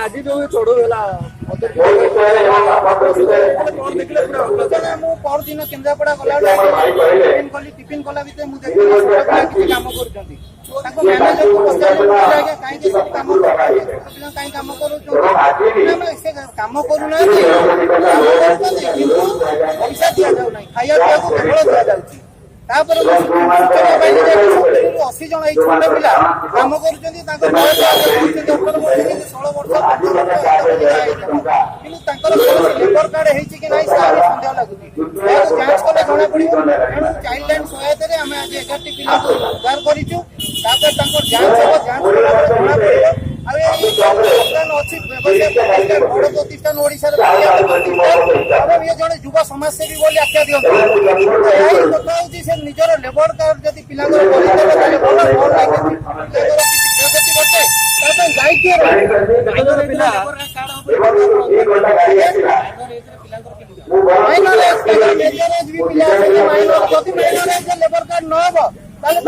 आज जो चढ़ू है परदिन केन्द्रापड़ा गला टिफिन कला भितर मुझे किसी कम कर मैनेजर को पचारे कहीं कम कहीं कम कर कम करूना पैसा दि जाऊना खाया पिया को केवल दि जाऊँगी 80 जन ये छोट पिला कम कर 16 वर्ष लेबर कार्ड कि ना सन्देह लगुच जांच कले जना पड़ो तेणु चाइल्ड लाइन सहायता आम आज 11 पिला उद्धार करूँ जांच हम जांच जना पड़ो अच्छी बड़ प्रतिष्ठान ओडिशा ये जड़े युवा समाजसेवी बोली आख्या दिखाई कथा हूँ से निजर लेबर कार्ड जदि पिला लेबर कार्ड न हम आज 11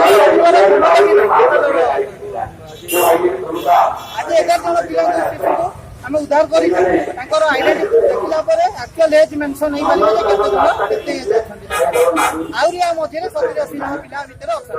जन पिला आम उद्धार कर आइडेंटिटी देखला एक्चुअल एज मेंशन नहीं पारे केते एज अच्छा आहरी आ मध्य 70-80 जन पिला भितर अच्छा।